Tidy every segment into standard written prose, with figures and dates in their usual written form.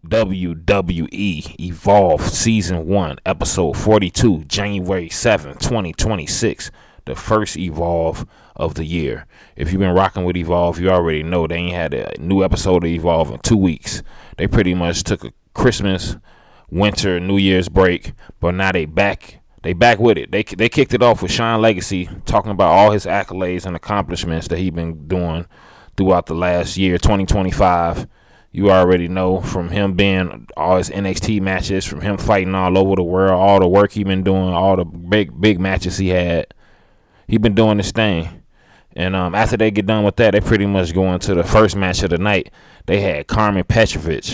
WWE Evolve Season 1, Episode 42, January 7th, 2026. The first Evolve of the year. If you've been rocking with Evolve, you already know they ain't had a new episode of Evolve in 2 weeks. They pretty much took a Christmas, winter, New Year's break, but now they back. They back with it. They kicked it off with Sean Legacy talking about all his accolades and accomplishments that he been doing throughout the last year, 2025. You already know, from him being all his NXT matches, from him fighting all over the world, all the work he been doing, all the big matches he had. He been doing this thing. And after they get done with that, they pretty much go into the first match of the night. They had Carmen Petrovic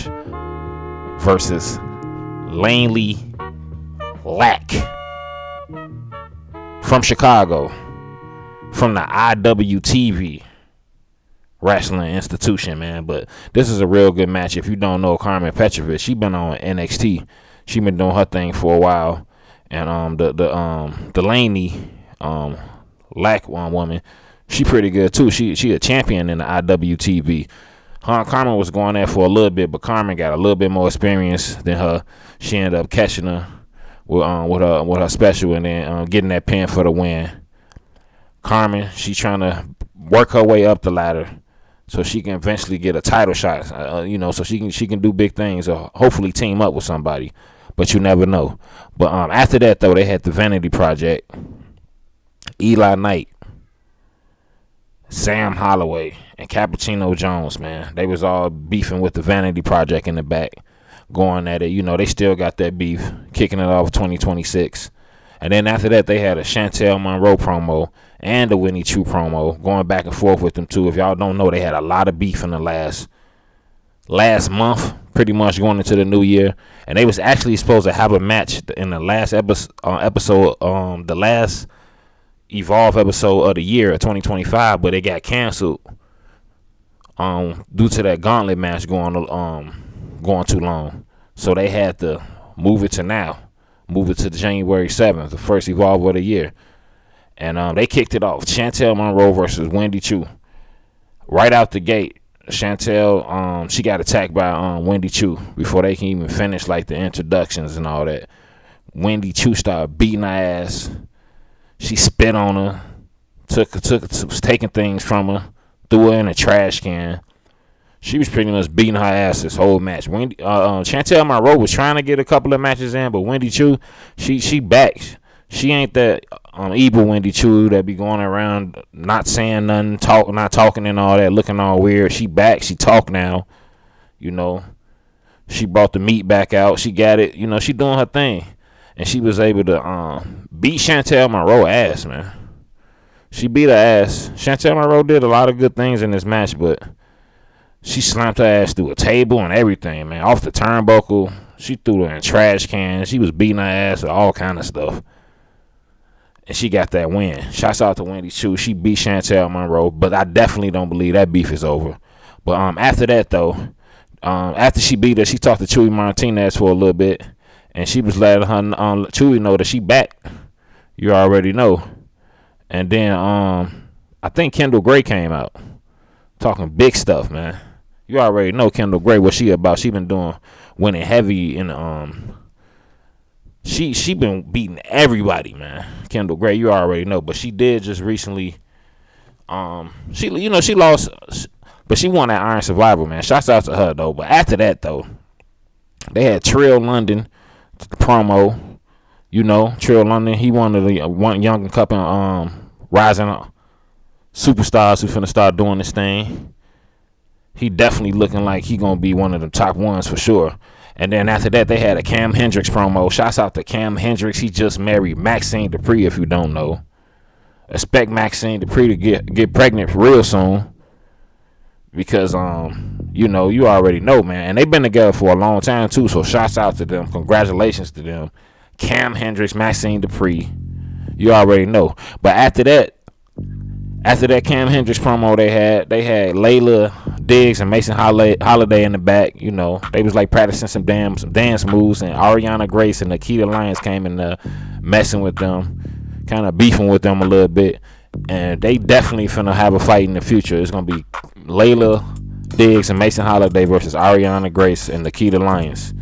versus Layla Lack from Chicago, from the IWTV Wrestling Institution, man. But this is a real good match. If you don't know Carmen Petrovic, she been on NXT. She been doing her thing for a while. And the Laney Lack woman, she pretty good too. She a champion in the IWTV. Carmen was going there for a little bit, but Carmen got a little bit more experience than her. She ended up catching her with her special and then getting that pin for the win. Carmen, she trying to work her way up the ladder so she can eventually get a title shot. So she can do big things or hopefully team up with somebody. But you never know. But after that though, they had the Vanity Project, Eli Knight, Sam Holloway, and Cappuccino Jones, man. They was all beefing with the Vanity Project in the back, going at it. They still got that beef, kicking it off 2026. And then after that, they had a Chantel Monroe promo and a Winnie Chu promo, going back and forth with them two. If y'all don't know, they had a lot of beef in the last month, pretty much going into the new year. And they was actually supposed to have a match in the last episode, the last Evolve episode of the year of 2025, but it got canceled due to that gauntlet match going too long. So they had to move it to January 7th, the first Evolve of the year. And they kicked it off. Chantel Monroe versus Wendy Chu. Right out the gate, Chantel, she got attacked by Wendy Chu before they can even finish like the introductions and all that. Wendy Chu started beating her ass. She spit on her, was taking things from her, threw her in a trash can. She was pretty much beating her ass this whole match. Chantel Monroe was trying to get a couple of matches in, but Wendy Chu, she back. She ain't that evil Wendy Chu that be going around not saying nothing, not talking and all that, looking all weird. She back. She talk now. She brought the meat back out. She got it. She doing her thing. And she was able to beat Chantel Monroe ass, man. She beat her ass. Chantel Monroe did a lot of good things in this match, but she slammed her ass through a table and everything, man. Off the turnbuckle. She threw her in trash cans. She was beating her ass with all kind of stuff. And she got that win. Shouts out to Wendy Chu. She beat Chantel Monroe, but I definitely don't believe that beef is over. But after that, though, after she beat her, she talked to Chewy Martinez for a little bit. And she was letting her Chewy know that she back. You already know. And then I think Kendall Gray came out talking big stuff, man. You already know Kendall Gray, what she about. She been winning heavy in she been beating everybody, man. Kendall Gray, you already know. But she did just recently she lost, but she won that Iron Survivor, man. Shouts out to her though. But after that though, they had Trill London promo. Trill London, he one of the one young couple rising superstars who finna start doing this thing. He definitely looking like he gonna be one of the top ones for sure. And then after that, they had a Cam Hendricks promo. Shouts out to Cam Hendricks. He just married Maxine Dupree, if you don't know. Expect Maxine Dupree to get pregnant real soon. Because you already know, man. And they've been together for a long time too. So shouts out to them. Congratulations to them. Cam Hendricks, Maxine Dupree. You already know. But after that Cam Hendricks promo they had Layla Diggs and Mason Holiday in the back. They was like practicing some dance moves, and Ariana Grace and Nikita Lyons came in messing with them, kind of beefing with them a little bit. And they definitely finna have a fight in the future. It's gonna be Layla Diggs and Mason Holiday versus Ariana Grace and Nikita Lyons.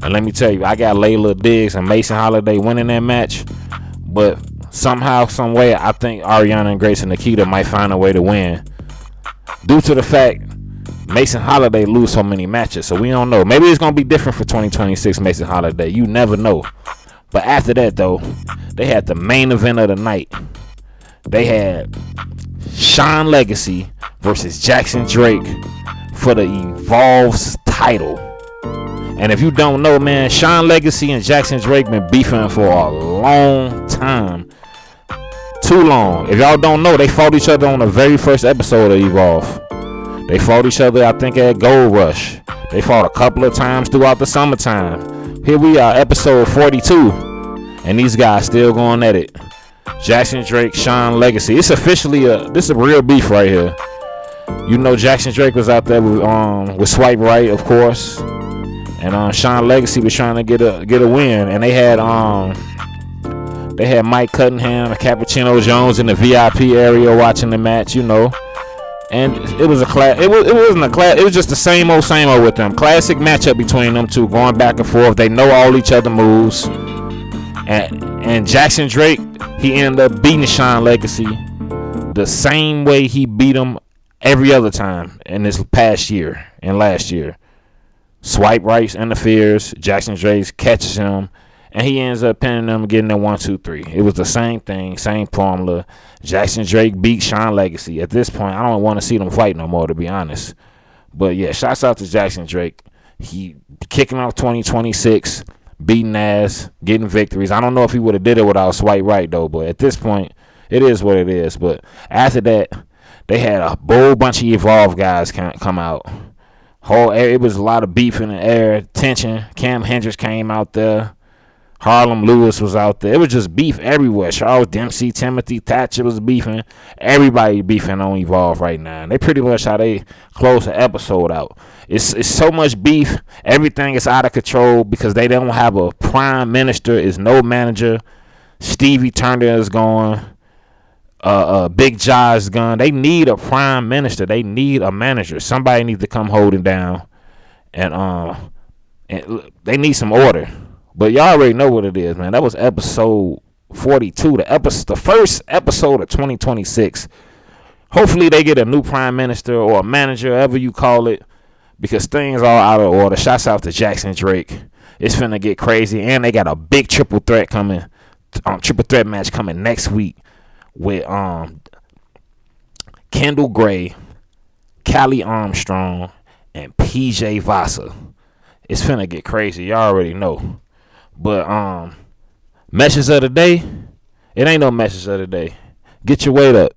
And let me tell you, I got Layla Diggs and Mason Holiday winning that match, but somehow, some way, I think Ariana Grace and Nikita might find a way to win, due to the fact Mason Holiday lose so many matches. So we don't know. Maybe it's gonna be different for 2026 Mason Holiday. You never know. But after that, though, they had the main event of the night. They had Sean Legacy versus Jackson Drake for the Evolve's title. And if you don't know, man, Sean Legacy and Jackson Drake been beefing for a long time. Too long. If y'all don't know, they fought each other on the very first episode of Evolve. They fought each other, I think, at Gold Rush. They fought a couple of times throughout the summertime. Here we are, episode 42. And these guys still going at it. Jackson Drake, Sean Legacy. It's officially this is a real beef right here. You know, Jackson Drake was out there with Swipe Right, of course. And Sean Legacy was trying to get a win. And they had Mike Cunningham and Cappuccino Jones in the VIP area watching the match, you know. And it was a class. It wasn't a class. It was just the same old with them. Classic matchup between them two, going back and forth. They know all each other moves. And Jackson Drake, he ended up beating Sean Legacy the same way he beat him every other time in this past year and last year. Swipe Right interferes. Jackson Drake catches him. And he ends up pinning them, getting that 1, 2, 3. It was the same thing, same formula. Jackson Drake beat Sean Legacy. At this point, I don't want to see them fight no more, to be honest. But yeah, shouts out to Jackson Drake. He kicking off 2026, beating ass, getting victories. I don't know if he would have did it without Swipe Right, though. But at this point, it is what it is. But after that, they had a whole bunch of Evolve guys come out. It was a lot of beef in the air, tension. Cam Hendricks came out there. Harlem Lewis was out there. It was just beef everywhere. Charles Dempsey, Timothy Thatcher was beefing. Everybody beefing on Evolve right now. And they pretty much how they close the episode out. It's so much beef. Everything is out of control because they don't have a prime minister. Is no manager. Stevie Turner is gone. Big Jaw is gone. They need a prime minister. They need a manager. Somebody needs to come holding down. And they need some order. But y'all already know what it is, man. That was episode 42, the first episode of 2026. Hopefully they get a new prime minister or a manager, whatever you call it, because things are out of order. Shouts out to Jackson Drake. It's finna get crazy, and they got a big triple threat match coming next week with Kendall Gray, Callie Armstrong, and PJ Vasa. It's finna get crazy. Y'all already know. But message of the day, it ain't no message of the day. Get your weight up.